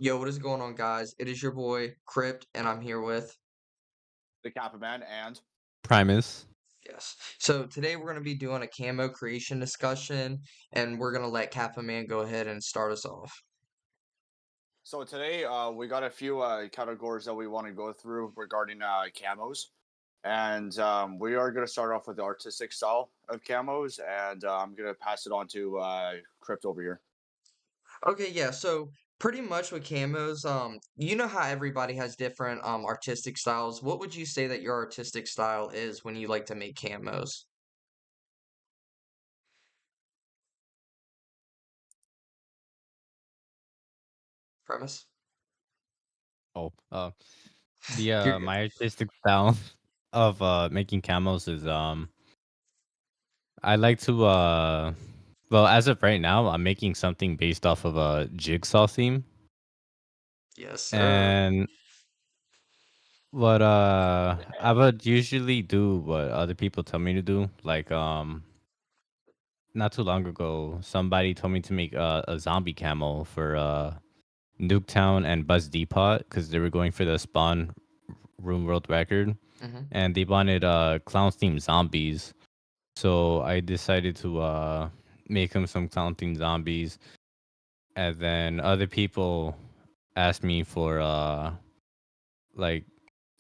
Yo, what is going on, guys? It is your boy Crypt, and I'm here with The Kappa Man, and Primus. yes. So today we're gonna be doing a camo creation discussion, and we're gonna let Kappa Man go ahead and start us off. so today we got a few categories that we want to go through regarding camos, and we are going to start off with the artistic style of camos, and I'm going to pass it on to Crypt over here. Okay, yeah. So pretty much with camos, you know how everybody has different artistic styles. What would you say that your artistic style is when you like to make camos? Premise? Oh, the You're good. my artistic style of making camos is I like to well, as of right now, I'm making something based off of a jigsaw theme. Yes, sir. And what I would usually do what other people tell me to do. Like not too long ago, somebody told me to make a zombie camo for Nuketown and Buzz Depot because they were going for the Spawn Room World Record, Hmm. and they wanted clown themed zombies. So I decided to make him some clown themed zombies, and then other people asked me for like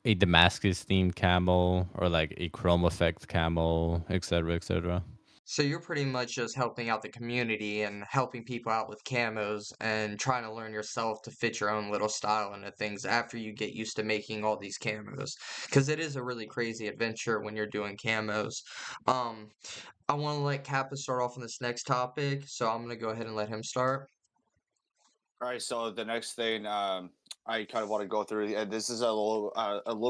a Damascus themed camo or like a chrome effect camo, etc., etc. So you're pretty much just helping out the community and helping people out with camos and trying to learn yourself to fit your own little style into things after you get used to making all these camos. Because it is a really crazy adventure when you're doing camos. Um, I want to let Kappa start off on this next topic, so I'm gonna go ahead and let him start. All right, so the next thing I kind of want to go through, and this is a little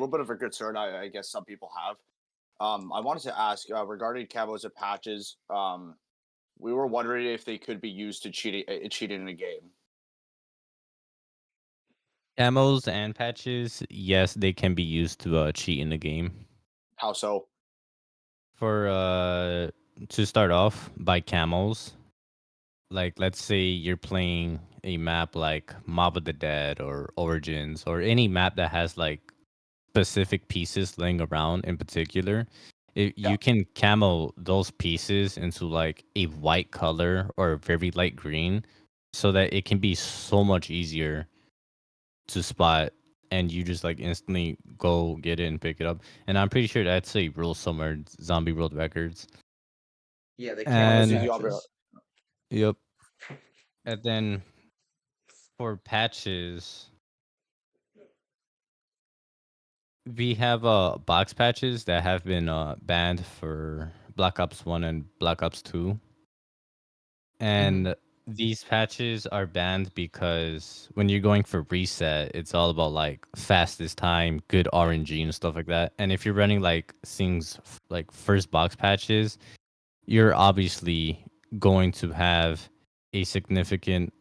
bit of a concern I guess some people have. I wanted to ask regarding camos and patches. We were wondering if they could be used to cheat in a game. Camos and patches, yes, they can be used to cheat in the game. How so? For to start off by camos, like let's say you're playing a map like Mob of the Dead or Origins or any map that has like specific pieces laying around in particular, Yeah. you can camo those pieces into like a white color or a very light green so that it can be so much easier to spot, and you just like instantly go get it and pick it up. And I'm pretty sure that's a rule somewhere, Zombie World Records. Yeah, the Oh, camo so And you patches. yep. And then for patches, we have box patches that have been banned for Black Ops 1 and Black Ops 2. Hmm. And these patches are banned because when you're going for reset, it's all about like fastest time, good RNG and stuff like that. And if you're running like things like first box patches, you're obviously going to have a significant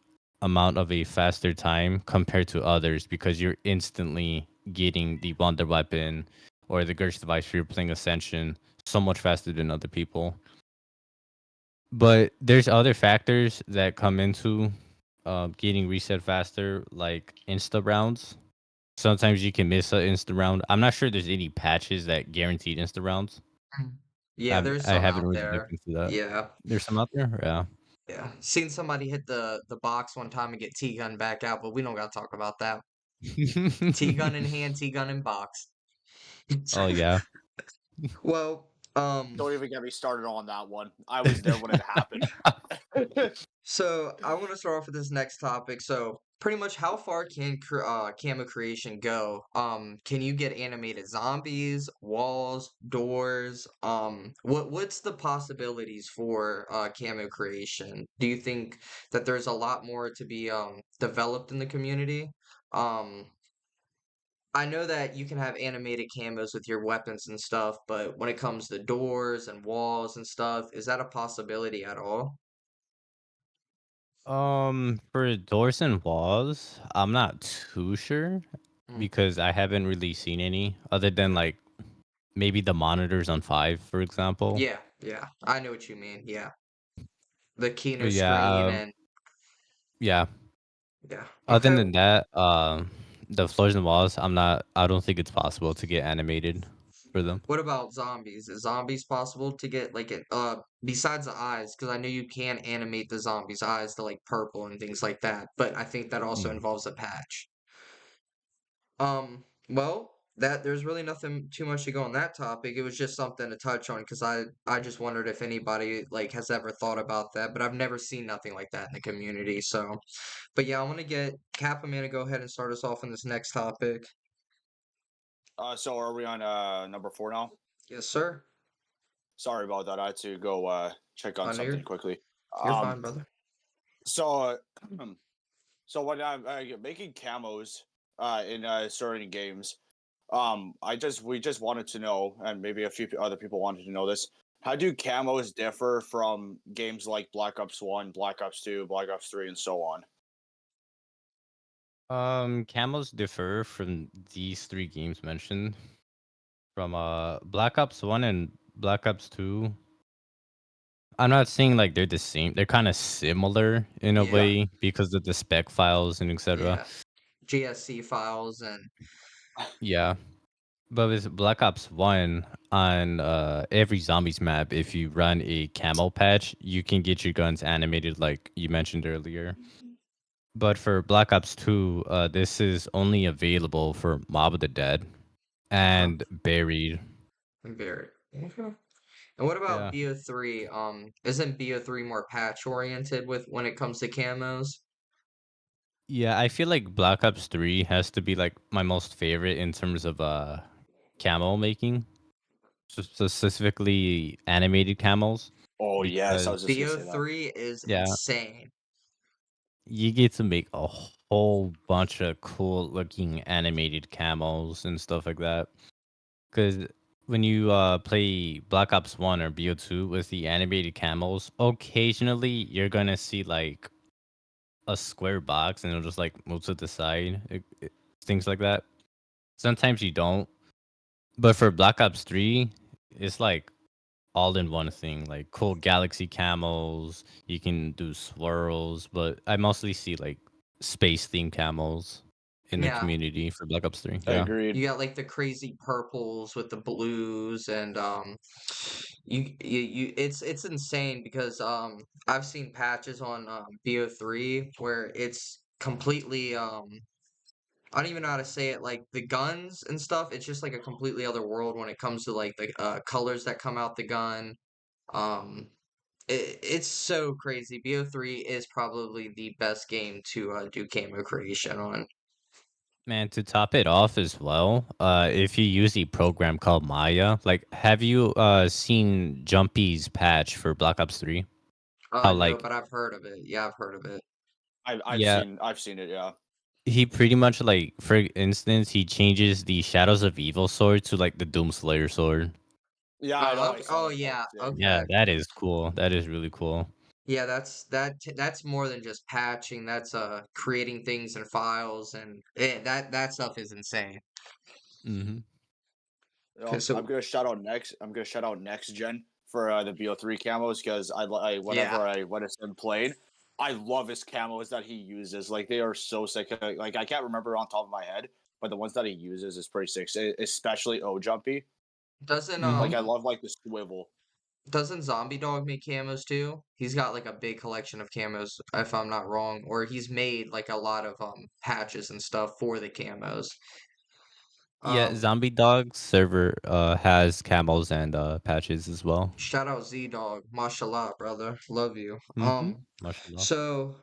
amount of a faster time compared to others because you're instantly getting the wonder weapon or the Gersh device if you're playing Ascension so much faster than other people. But there's other factors that come into getting reset faster, like insta rounds. Sometimes you can miss an insta round. I'm not sure there's any patches that guaranteed insta rounds. Yeah, there's I some haven't out really looked there. into that. Yeah. There's some out there, yeah. Yeah, seen somebody hit the box one time and get T-gun back out, but we don't gotta talk about that. T-gun in hand, T-gun in box. Oh yeah. Well, don't even get me started on that one. I was there when it happened. so I want to start off with this next topic. So pretty much, how far can camo creation go? Can you get animated zombies, walls, doors? What's the possibilities for camo creation? Do you think that there's a lot more to be developed in the community? Um, I know that you can have animated camos with your weapons and stuff, but when it comes to doors and walls and stuff, is that a possibility at all? For doors and walls, I'm not too sure Mm. because I haven't really seen any other than like maybe the monitors on 5, for example. Yeah, yeah, I know what you mean. Yeah, the Kino But yeah, screen and yeah. Yeah. Other Okay. than that, the floors and walls, I don't think it's possible to get animated for them. What about zombies? Is zombies possible to get like it besides the eyes? Because I know you can animate the zombies' eyes to like purple and things like that, but I think that also Mm. involves a patch. Well, that there's really nothing too much to go on that topic. It was just something to touch on because I just wondered if anybody like has ever thought about that, but I've never seen nothing like that in the community. So, but yeah, I want to get Kappa Man to go ahead and start us off on this next topic. So are we on number 4 now? Yes, sir. Sorry about that. I had to go check on I know something quickly. you're Um, fine, brother. so so when I'm making camos in certain games, we just wanted to know, and maybe a few other people wanted to know this. How do camos differ from games like Black Ops 1, Black Ops 2, Black Ops 3, and so on? Camos differ from these three games mentioned from Black Ops 1 and Black Ops 2. I'm not saying like they're the same. They're kind of similar in a Yeah, way because of the spec files and etc. yeah. GSC files and Yeah. But with Black Ops 1 on every zombies map, if you run a camo patch, you can get your guns animated like you mentioned earlier. But for Black Ops 2, this is only available for Mob of the Dead uh-huh. and Buried. Very. Okay. And what about Yeah. BO3? Isn't BO3 more patch oriented with when it comes to camos? Yeah, I feel like Black Ops 3 has to be like my most favorite in terms of camo making, specifically animated camos Oh yes, I because was just gonna say that. BO3 is yeah, insane. you get to make a whole bunch of cool looking animated camos and stuff like that. Because when you play Black Ops 1 or BO2 with the animated camos, occasionally you're gonna see like a square box and it'll just like move to the side, things like that. Sometimes you don't. But for Black Ops 3, it's like all in one thing, like cool galaxy camos. You can do swirls, but I mostly see like space themed camos in the Yeah, community for Black Ops 3. Yeah. Agreed. you got like the crazy purples with the blues and it's insane because I've seen patches on BO3 where it's completely I don't even know how to say it, like the guns and stuff, it's just like a completely other world when it comes to like the colors that come out the gun. Um it's so crazy. BO3 is probably the best game to do camo creation on. Man, to top it off as well, if you use a program called Maya, like have you seen Jumpy's patch for Black Ops 3? How No, like but I've heard of it. Yeah, I've heard of it. yeah, I've seen it. Yeah. he pretty much like for instance, he changes the Shadows of Evil sword to like the Doomslayer sword. Yeah, I know. I Okay. saw Oh that. That yeah. was sick. Yeah, Okay. that is cool. That is really cool. Yeah, that's more than just patching. That's creating things in files and that stuff is insane. Mhm. Okay, I'm so gonna shout out next. I'm gonna shout out next gen for the BO3 camos because yeah, whenever I witness him playing, I love his camos that he uses. Like they are so sick. Like I can't remember on top of my head, but the ones that he uses is pretty sick. Especially O Jumpy. doesn't Mhm. Like I love like the swivel. doesn't Zombie Dog make camos too? He's got like a big collection of camos, if I'm not wrong, or he's made like a lot of patches and stuff for the camos. Yeah, Um, Zombie Dog server has camos and patches as well. Shout out Z Dog, mashallah, brother, love you. Mhm. Mashallah. So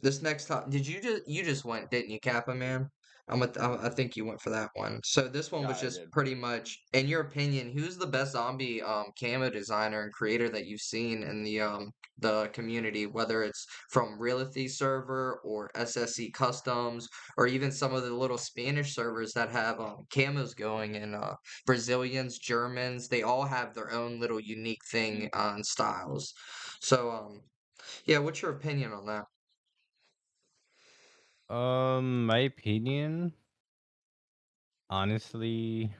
this next top, did you just went, didn't you, Kappa man? I think you went for that one. So this one Yeah, was I just did. pretty much, in your opinion, who's the best zombie camo designer and creator that you've seen in the community, whether it's from Realty server or SSC Customs or even some of the little Spanish servers that have camos going and Brazilians, Germans, they all have their own little unique thing on styles. So, yeah, what's your opinion on that? My opinion, honestly,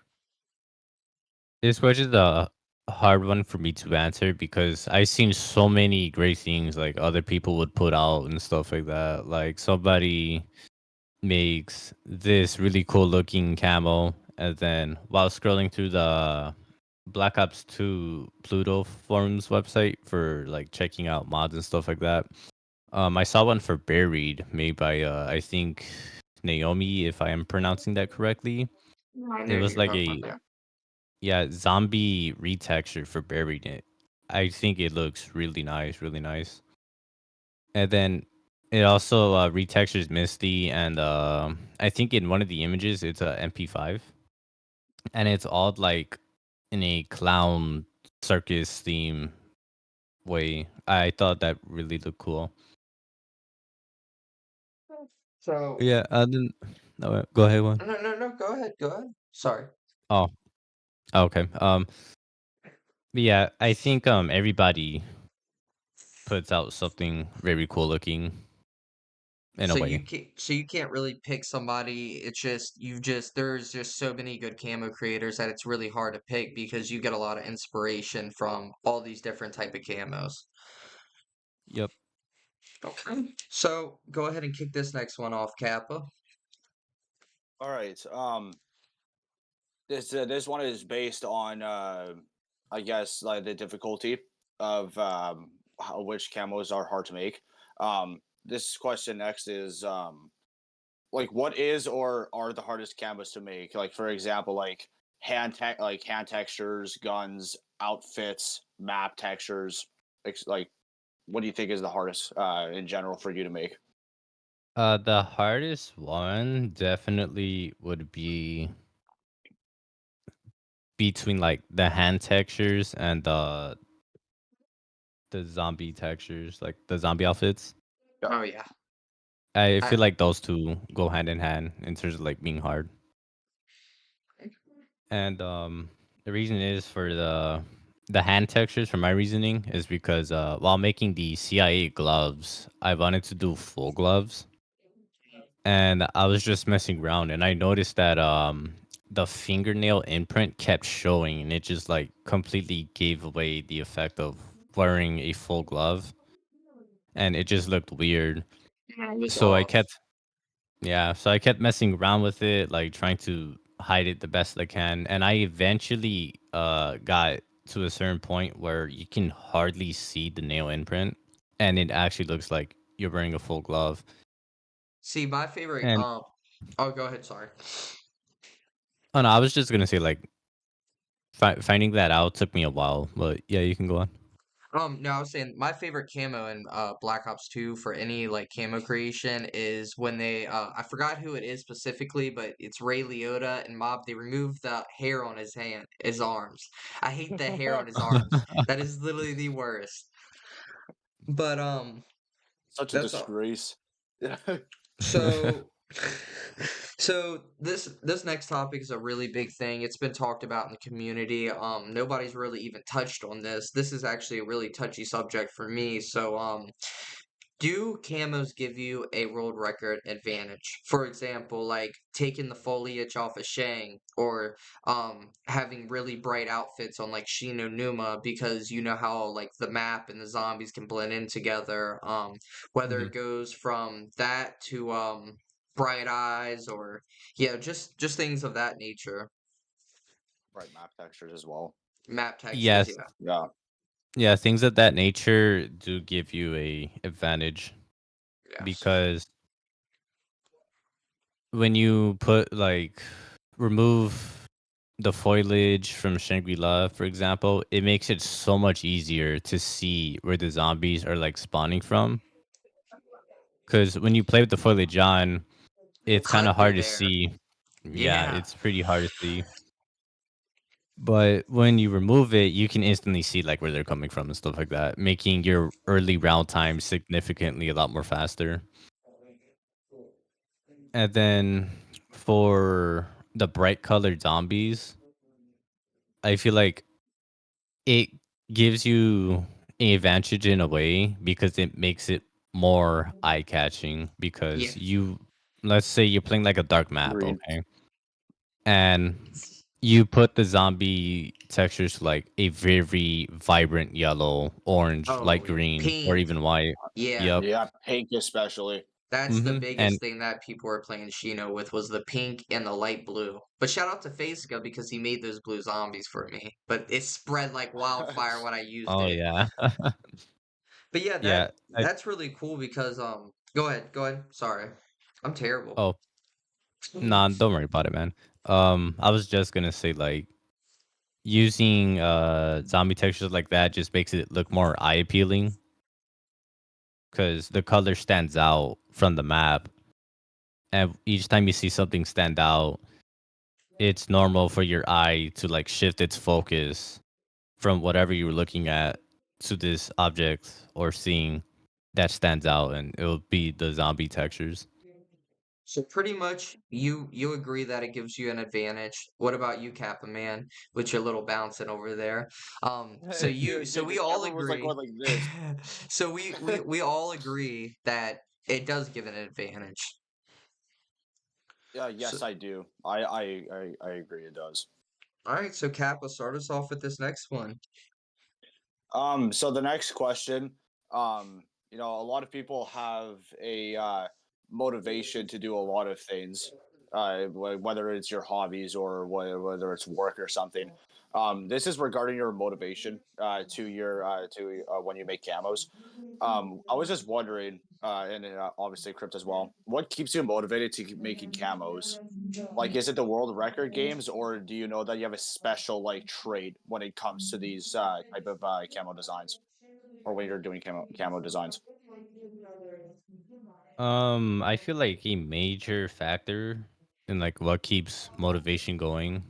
it switches the hard one for me to answer because I've seen so many great things like other people would put out and stuff like that. Like somebody makes this really cool looking camo, and then while scrolling through the Black Ops 2 Pluto forums website for like checking out mods and stuff like that, I saw one for Buried made by I think Naomi, if I am pronouncing that correctly. I It know who was you're like talking about. a Yeah. yeah, zombie retexture for Buried it. I think it looks really nice, really nice. And then it also retextures Misty, and I think in one of the images it's a MP5, and it's all like in a clown circus theme way. I thought that really looked cool. So Yeah, then no, go ahead, one. no, no, no. Go ahead. Go ahead. Sorry. Oh, okay. But yeah, I think everybody puts out something very cool looking in a way. So you can't really pick somebody. It's just there's just so many good camo creators that it's really hard to pick because you get a lot of inspiration from all these different type of camos. Yep. Okay. So go ahead and kick this next one off, Kappa. All right. This one is based on I guess like the difficulty of which camos are hard to make. This question next is like what is or are the hardest camos to make? Like for example, like hand textures, guns, outfits, map textures. Like what do you think is the hardest in general for you to make? The hardest one definitely would be between like the hand textures and the zombie textures, like the zombie outfits. Oh yeah. I I feel like those two go hand in hand in terms of like being hard. And the reason is for the hand textures for my reasoning is because while making the CIA gloves, I wanted to do full gloves. And I was just messing around and I noticed that the fingernail imprint kept showing and it just like completely gave away the effect of wearing a full glove, and it just looked weird. Yeah, it was So I off. kept yeah, so I kept messing around with it, like trying to hide it the best I can, and I eventually got to a certain point where you can hardly see the nail imprint and it actually looks like you're wearing a full glove. See, my favorite. And Oh, go ahead. Sorry. oh no, I was just gonna say like finding that out took me a while, but yeah, you can go on. No, I was saying my favorite camo in Black Ops 2 for any like camo creation is when they I forgot who it is specifically, but it's Ray Liotta and Mob. They remove the hair on his arms. I hate the hair on his arms. That is literally the worst. But Such a that's all. disgrace. Yeah. So, so this next topic is a really big thing. It's been talked about in the community. Nobody's really even touched on this. This is actually a really touchy subject for me. So, do camos give you a world record advantage? For example, like taking the foliage off of Shang or having really bright outfits on like Shino Numa because you know how like the map and the zombies can blend in together. Whether Mhm. it goes from that to bright eyes or yeah, just things of that nature. Right, map textures as well. Map textures, Yes, yeah. Yeah. yeah, things of that nature do give you a advantage Yes. because when you put like remove the foliage from Shangri-La, for example, it makes it so much easier to see where the zombies are like spawning from. Because when you play with the foliage on, What it's kind clip of they're hard to there. see. Yeah, Yeah. it's pretty hard to see. But when you remove it, you can instantly see like where they're coming from and stuff like that, making your early round time significantly a lot more faster. And then for the bright colored zombies, I feel like it gives you an advantage in a way because it makes it more eye catching Yeah. because let's say you're playing like a dark map, Agreed. okay? And You put the zombie textures like a very vibrant yellow, orange, Oh, light green, or pink. even white. Yeah, Yep. Yeah, pink especially. that's the And biggest thing that people were playing Shino with was the pink and the light blue. But shout out to Facega because he made those blue zombies for me. But it spread like wildfire when I used oh it. yeah, But yeah, yeah. that's really cool because go ahead. Sorry. I'm terrible. Oh, nah, don't worry about it, man. I was just gonna say like using zombie textures like that just makes it look more eye appealing because the color stands out from the map, and each time you see something stand out, it's normal for your eye to like shift its focus from whatever you were looking at to this object or scene that stands out, and it'll be the zombie textures. So pretty much you agree that it gives you an advantage. What about you, Kappa man, with your little bouncing over there? So Dude, we the all camera was like agree. going like this. So we all agree that it does give an advantage. Yeah, So yes, I do. I agree. It does. all right, so Kappa, start us off with this next one. So the next question, a lot of people have a motivation to do a lot of things, whether it's your hobbies or whether it's work or something. This is regarding your motivation to your to when you make camos. I was just wondering, and obviously Crypt as well. What keeps you motivated to keep making camos? Like, is it the world record games, or do you know that you have a special like trait when it comes to these type of camo designs, or when you're doing camo designs? I feel like a major factor in like what keeps motivation going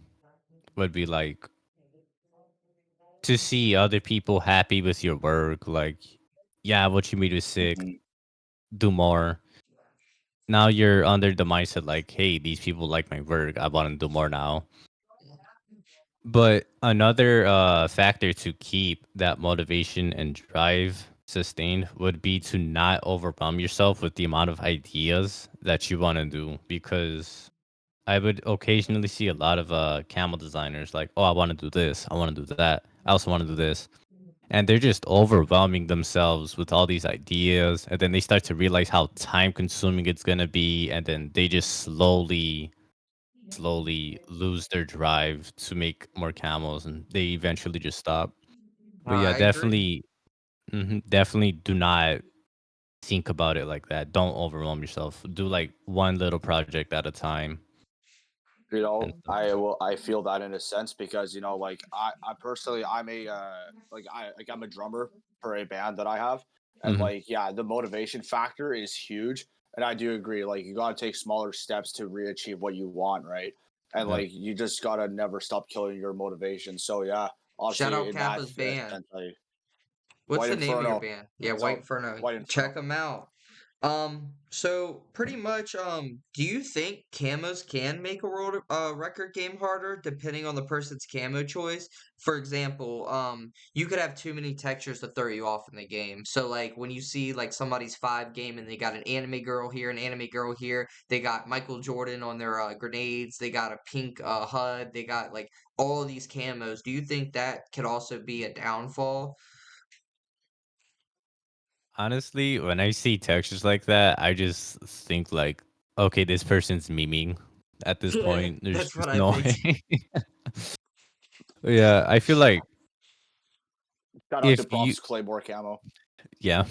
would be like to see other people happy with your work. Like, yeah, what you made was sick. Mhm. Do more. Now you're under the mindset like, hey, these people like my work. I want to do more now. But another factor to keep that motivation and drive sustained would be to not overwhelm yourself with the amount of ideas that you want to do. Because I would occasionally see a lot of camel designers like, oh, I want to do this, I want to do that, I also want to do this, and they're just overwhelming themselves with all these ideas, and then they start to realize how time consuming it's gonna be, and then they just slowly lose their drive to make more camels, and they eventually just stop. But yeah, I agree. definitely do not think about it like that. Don't overwhelm yourself. Do like one little project at a time and stuff. I feel that in a sense because like I personally I'm a I'm a drummer for a band that I have, and Hmm. like yeah, the motivation factor is huge, and I do agree. Like you got to take smaller steps to re-achieve what you want, right? And Yep. like you just gotta never stop killing your motivation. So yeah, Shout obviously out in that Kappa's band. sense, I What's White the name of your Inferno. band? Yeah, White So Inferno. White Check Inferno. them out. So pretty much, do you think camos can make a world record game harder depending on the person's camo choice? For example, you could have too many textures to throw you off in the game. So like when you see like somebody's 5 game and they got an anime girl here, an anime girl here, they got Michael Jordan on their grenades, they got a pink HUD, they got like all of these camos. Do you think that could also be a downfall? Honestly, when I see textures like that, I just think like, okay, this person's memeing at this Yeah, point. There's that's what just I no think. way. Yeah, I feel like Shout out to if you Props Claymore Camo. yeah.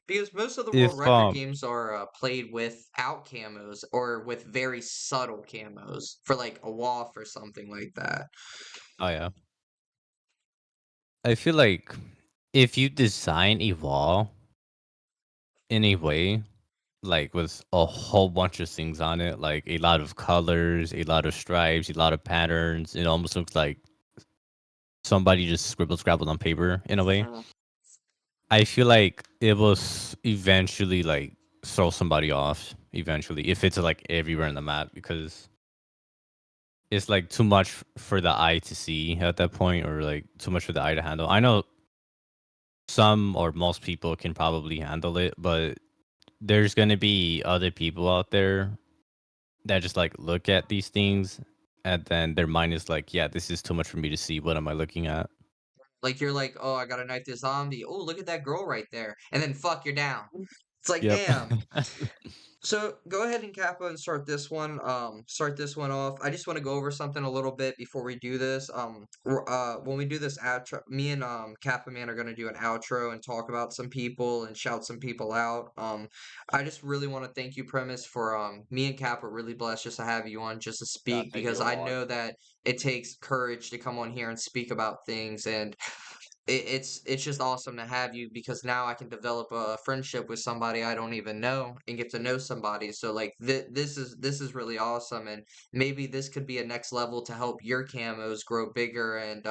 Because most of the world if record games are played without camos or with very subtle camos for like a WAF or something like that. oh yeah. I feel like if you design a wall in a way like with a whole bunch of things on it, like a lot of colors, a lot of stripes, a lot of patterns, it almost looks like somebody just scrabbled on paper in a way. I feel like it will eventually like throw somebody off eventually if it's like everywhere in the map because it's like too much for the eye to see at that point or like too much for the eye to handle. I know some or most people can probably handle it, but there's going to be other people out there that just like look at these things and then their mind is like, yeah, this is too much for me to see. What am I looking at? Like you're like, oh, I gotta knife this zombie. Oh, look at that girl right there, and then fuck, you're down. It's like, Yep. damn. So go ahead and Kappa and start this one. Start this one off. I just want to go over something a little bit before we do this. When we do this outro, me and Kappa Man are gonna do an outro and talk about some people and shout some people out. I just really want to thank you, Premise, for me and Kappa really blessed just to have you on just to Yeah, speak thank you because a I lot. know that it takes courage to come on here and speak about things and it's just awesome to have you because now I can develop a friendship with somebody I don't even know and get to know somebody. So like this is really awesome, and maybe this could be a next level to help your camos grow bigger and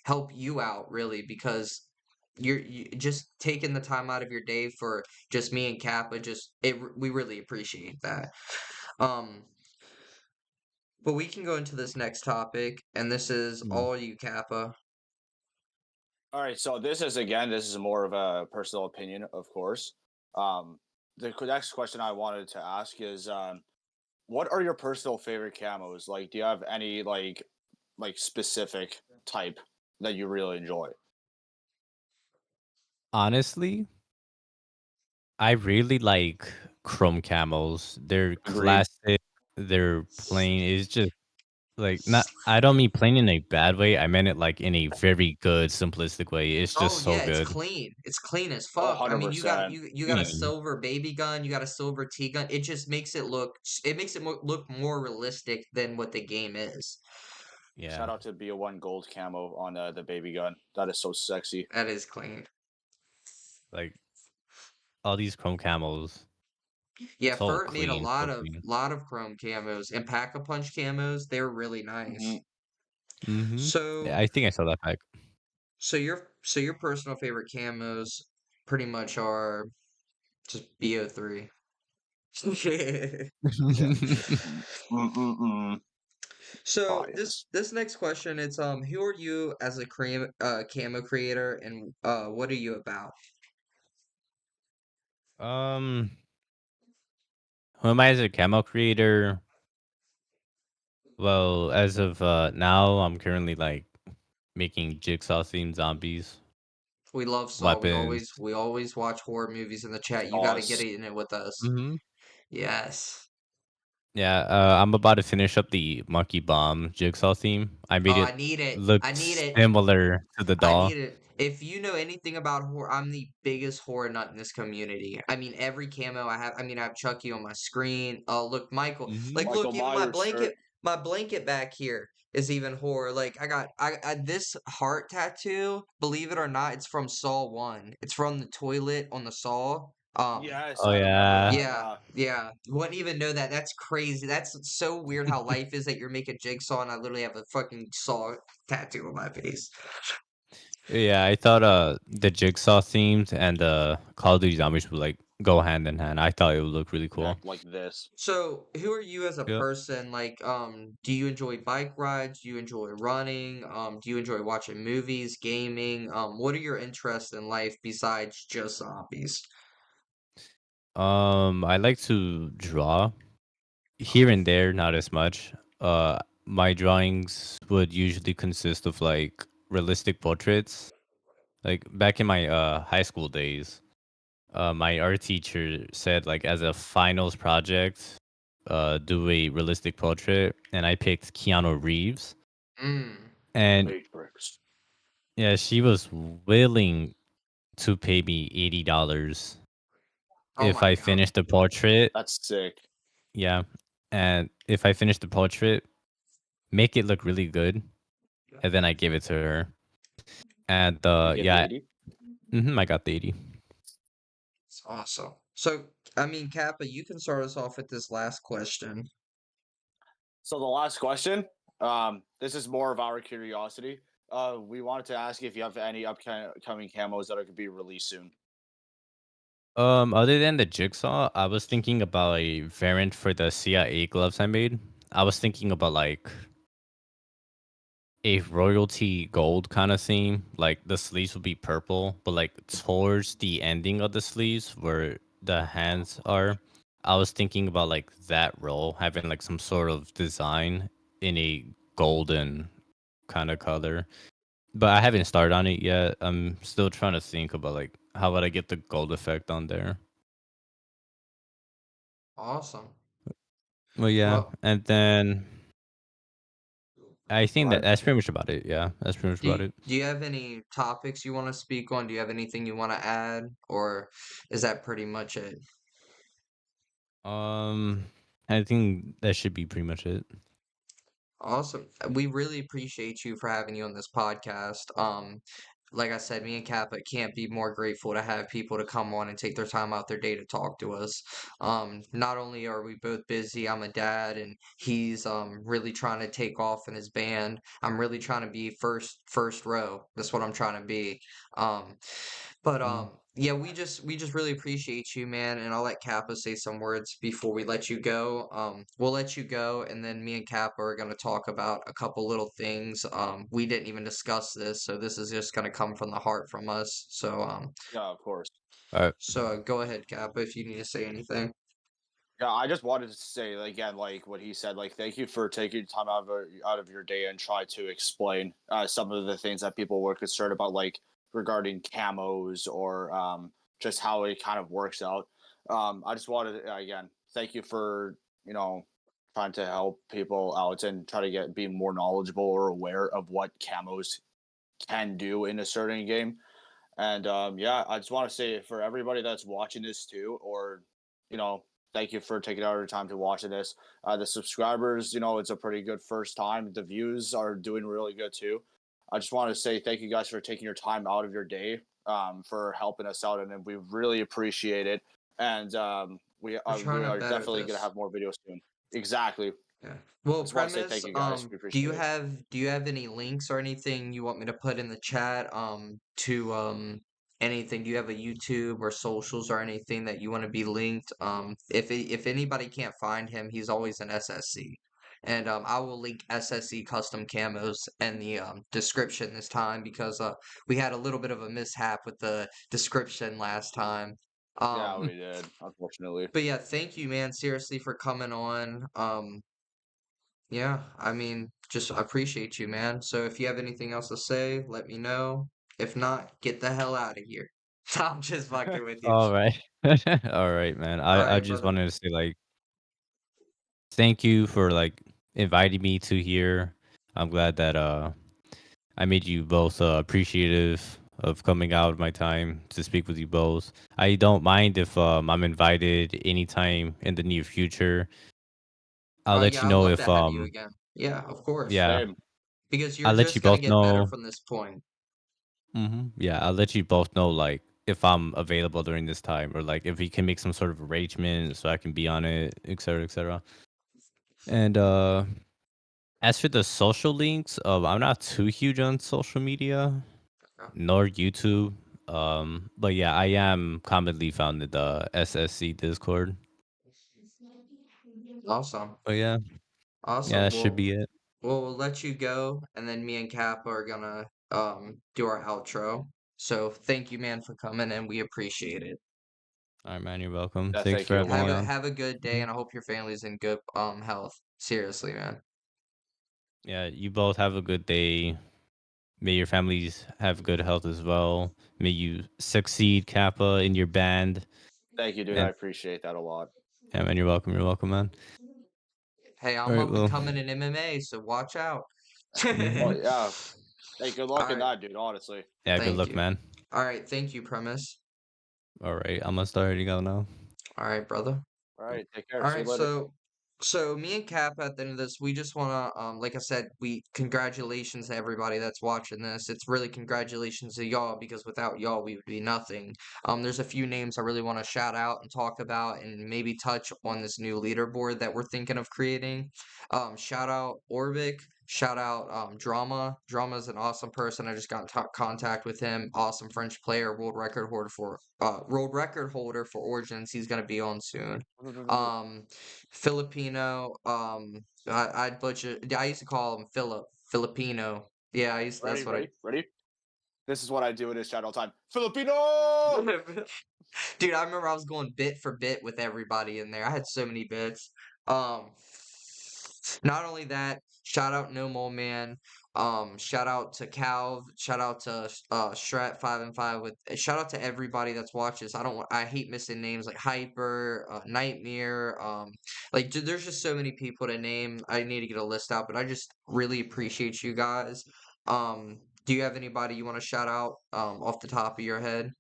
help you out really because you just taking the time out of your day for just me and Kappa. We really appreciate that. Um, but we can go into this next topic, and this is Mm. all you, Kappa. All right, so this is more of a personal opinion, of course. Um, next question I wanted to ask is, what are your personal favorite camos? Like, do you have any like specific type that you really enjoy? Honestly, I really like chrome camels. They're Agreed. classic. They're plain. It's just like not. I don't mean plain in a bad way. I meant it like in a very good, simplistic way. It's Oh just so yeah, it's good. clean. It's clean as Oh, fuck. I mean, you got 100%. you got a Clean. silver baby gun, you got a silver T gun. It just makes it look more realistic than what the game is. Yeah, Shout out to Be a One Gold camo on the baby gun. That is so sexy. That is clean. like all these chrome camels. Yeah, So Furt made a clean, lot so of clean. lot of chrome camos and pack a punch camos. They're really Hmm. nice. Mm-hmm. Yeah, So I think I saw that pack. so your personal favorite camos pretty much are just BO3. Yeah. Mm-mm-mm. So this Bias. this next question, it's who are you as a cream camo creator and what are you about? um, who am I as a camo creator? Well, as of now, I'm currently like making jigsaw themed zombies, We love Saw. We weapons. always we always watch horror movies in the chat. You got to get Sauce. in it with us. Mm-hmm. Yes. Yeah, I'm about to finish up the monkey bomb jigsaw theme. I made Oh, it I need it. look I need it. similar to the I doll. need it. If you know anything about horror, I'm the biggest horror nut in this community. I mean, every camo I have. I mean, I have Chucky on my screen. Oh, look, Michael. Mm-hmm. Like, Michael look, even Myers shirt. my blanket back here is even horror. Like, I this heart tattoo. Believe it or not, it's from Saw One. It's from the toilet on the Saw. Yes, Oh I remember yeah. that. Yeah, Yeah. yeah. Wouldn't even know that. That's crazy. That's so weird how life is that you're making jigsaw and I literally have a fucking Saw tattoo on my face. Yeah, I thought the jigsaw themes and the Call of Duty zombies would like go hand in hand. I thought it would look really cool. Like this. So, who are you as a Yep. person? Like, do you enjoy bike rides? Do you enjoy running? Do you enjoy watching movies, gaming? What are your interests in life besides just zombies? I like to draw here Oh, and there, not as much. My drawings would usually consist of like realistic portraits. Like back in my high school days, my art teacher said like as a finals project, do a realistic portrait, and I picked Keanu Reeves. mm. The And Matrix. yeah, she was willing to pay me $80 Oh if my I God. finished the portrait. That's sick. Yeah, and if I finished the portrait, make it look really good, and then I gave it to her. And Did you get the yeah, 80? I got the 80. It's awesome. So, I mean, Kappa, you can start us off with this last question. So the last question, this is more of our curiosity. We wanted to ask if you have any upcoming camos that are to be released soon. Other than the jigsaw, I was thinking about a variant for the CIA gloves I made. I was thinking about like a royalty gold kind of theme. Like the sleeves would be purple, but like towards the ending of the sleeves where the hands are, I was thinking about like that roll having like some sort of design in a golden kind of color. But I haven't started on it yet. I'm still trying to think about like how would I get the gold effect on there. Awesome. Well, yeah, Well, and then I go think that ahead. that's pretty much about it. Yeah, that's pretty much about it. Do you have any topics you want to speak on? Do you have anything you want to add, or is that pretty much it? Um, I think that should be pretty much it. Awesome. We really appreciate you for having you on this podcast. Like I said, me and Kappa can't be more grateful to have people to come on and take their time out their day to talk to us. Not only are we both busy, I'm a dad and he's really trying to take off in his band. I'm really trying to be first row. That's what I'm trying to be. Um, but Mm. yeah, we just really appreciate you, man, and I'll let Kappa say some words before we let you go. We'll let you go, and then me and Kappa are gonna talk about a couple little things. We didn't even discuss this, so this is just gonna come from the heart from us. Yeah, of course. All right. Go ahead, Kappa, if you need to say anything. Yeah, I just wanted to say like, again, like what he said. Like, thank you for taking time out of your day and try to explain some of the things that people were concerned about, like regarding camos or just how it kind of works out. I just wanted to, again, thank you for trying to help people out and try to be more knowledgeable or aware of what camos can do in a certain game. And yeah, I just want to say for everybody that's watching this too, or you know, thank you for taking out your time to watching this. The subscribers, it's a pretty good first time. The views are doing really good too. I just want to say thank you guys for taking your time out of your day, for helping us out, and then we really appreciate it. And We're we trying to are better definitely gonna this. have more videos soon. Exactly. Yeah. I Well, just want to say thank premise, you guys. We appreciate it. do you have any links or anything you want me to put in the chat to anything? Do you have a YouTube or socials or anything that you want to be linked? If anybody can't find him, he's always an SSC. And I will link SSC custom camos in the description this time because we had a little bit of a mishap with the description last time. Yeah, Um we did. Unfortunately. but yeah, thank you, man, seriously for coming on. Yeah, I mean, just appreciate you, man. So if you have anything else to say, let me know. If not, get the hell out of here. I'm just fucking with you. All right. All right, man. All I right, just brother. wanted to say like thank you for like inviting me to here. I'm glad that I made you both appreciative of coming out of my time to speak with you both. I don't mind if I'm invited anytime in the near future. I'll let Yeah, you I'd know love if to have you again. Yeah, of course. yeah, Same. Because you're I'll let you just gonna both get better know. from this point. Yeah, I'll let you both know like if I'm available during this time or like if we can make some sort of arrangement so I can be on it, etc., etc. And as for the social links, I'm not too huge on social media Yeah. nor YouTube. But yeah, I am commonly found in the SSC Discord. Awesome. But yeah, yeah, Awesome. that should be it. We'll let you go, and then me and Kappa are gonna do our outro. So thank you, man, for coming, and we appreciate it. All right, man, you're welcome. Yeah, Thanks thank for you a having me lot. on. Have a good day, Mhm. and I hope your family's in good health. Seriously, man. Yeah, you both have a good day. May your families have good health as well. May you succeed, Kappa, in your band. Thank you, dude. I And appreciate that a lot. yeah, man, you're welcome. You're welcome, man. Hey, All I'm right, up and well, coming in MMA, so watch out. Oh mhm. yeah. Hey, good All luck in right, that, dude. Honestly. Yeah, good thank luck, you. man. All right, thank you, Premise. All right, I'm gonna start to go now. All right, brother. All right. Take care. All See you right, later. so me and Cap at the end of this, we just wanna like I said, we congratulations to everybody that's watching this. It's really congratulations to y'all because without y'all we would be nothing. There's a few names I really want to shout out and talk about and maybe touch on this new leaderboard that we're thinking of creating. Shout out Orbic. Shout out Drama. Drama is an awesome person. I just got in contact with him. Awesome French player, world record holder for Origins. He's gonna be on soon. Um, Filipino. I'd butcher. I used to call him Filipino. Yeah, I used. Ready, That's what I. ready, ready. This is what I do in this chat all the time. Filipino. Dude, I remember I was going bit for bit with everybody in there. I had so many bits. Um, Not only that, shout out No Mole Man. Shout out to Calv. Shout out to Strat 5 and 5 with. Shout out to everybody that's watches. I hate missing names like Hyper, Nightmare. There's just so many people to name. I need to get a list out, but I just really appreciate you guys. Do you have anybody you want to shout out off the top of your head?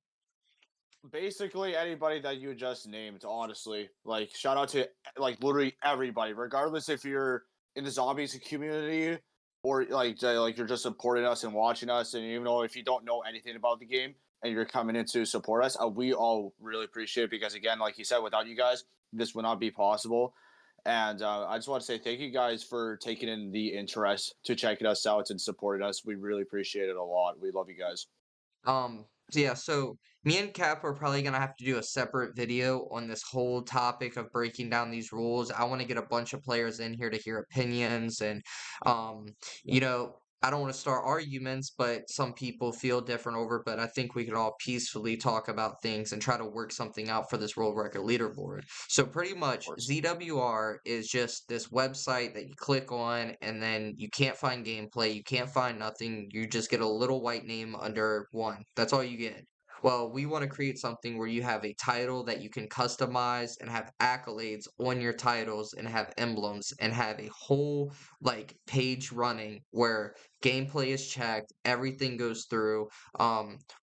Basically, anybody that you just named, honestly. Like, shout out to, like, literally everybody, regardless if you're in the zombies community or, like you're just supporting us and watching us. And even though if you don't know anything about the game and you're coming in to support us, we all really appreciate it because, again, like you said, without you guys, this would not be possible. And I just want to say thank you guys for taking in the interest to checking us out and supporting us. We really appreciate it a lot. We love you guys. So me and Cap are probably gonna have to do a separate video on this whole topic of breaking down these rules. I want to get a bunch of players in here to hear opinions and, um, I don't want to start arguments, but some people feel different over it, but I think we could all peacefully talk about things and try to work something out for this world record leaderboard. So pretty Of much course. ZWR is just this website that you click on and then you can't find gameplay, you can't find nothing, you just get a little white name under one. That's all you get. Well, we want to create something where you have a title that you can customize and have accolades on your titles and have emblems and have a whole page running where gameplay is checked, everything goes through,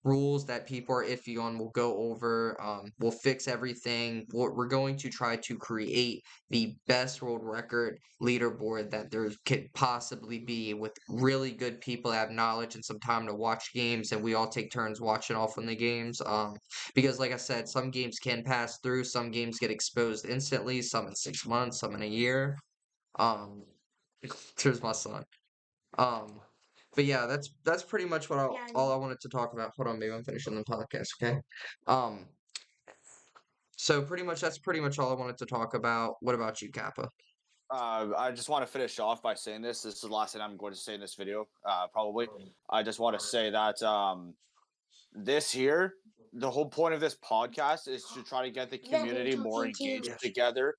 rules that people are iffy on will go over, we'll fix everything. We're going to try to create the best world record leaderboard that there could possibly be with really good people that have knowledge and some time to watch games, and we all take turns watching off on the games. Because like I said, some games can pass through, some games get exposed instantly, some in 6 months, some in a year. Um, there's my son. Um, but yeah, that's pretty much all I wanted to talk about. Hold on, baby, I'm finishing the podcast, okay? Um, so that's pretty much all I wanted to talk about. What about you, Kappa? I just want to finish off by saying this. This is the last thing I'm going to say in this video, probably. I just want to say that this here, the whole point of this podcast is to try to get the community more engaged Yes. together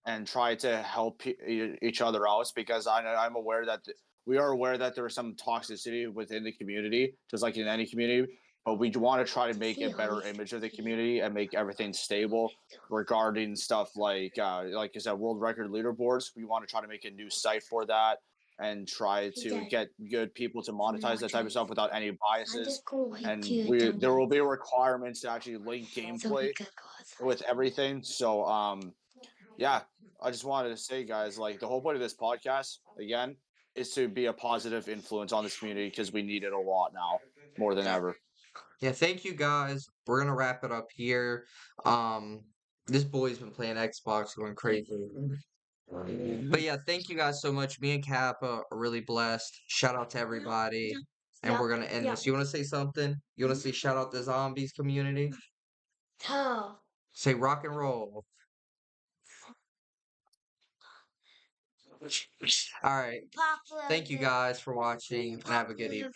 and try to help each other out because I'm aware that we are aware that there is some toxicity within the community, just like in any community. But we want to try to make a better image of the community and make everything stable regarding stuff like you said, world record leaderboards. We want to try to make a new site for that and try to get good people to monetize that type of stuff without any biases. And there will be requirements to actually link gameplay with everything. So yeah, I just wanted to say, guys, like the whole point of this podcast, again, is to be a positive influence on this community because we need it a lot now, more than ever. Yeah, thank you guys. We're gonna wrap it up here. Um, this boy's been playing Xbox, going crazy. But yeah, thank you guys so much. Me and Kappa are really blessed. Shout out to everybody. And we're gonna end this. You wanna say something? You wanna say shout out the zombies community? Say rock and roll. Alright. Thank you guys for watching and have a good evening.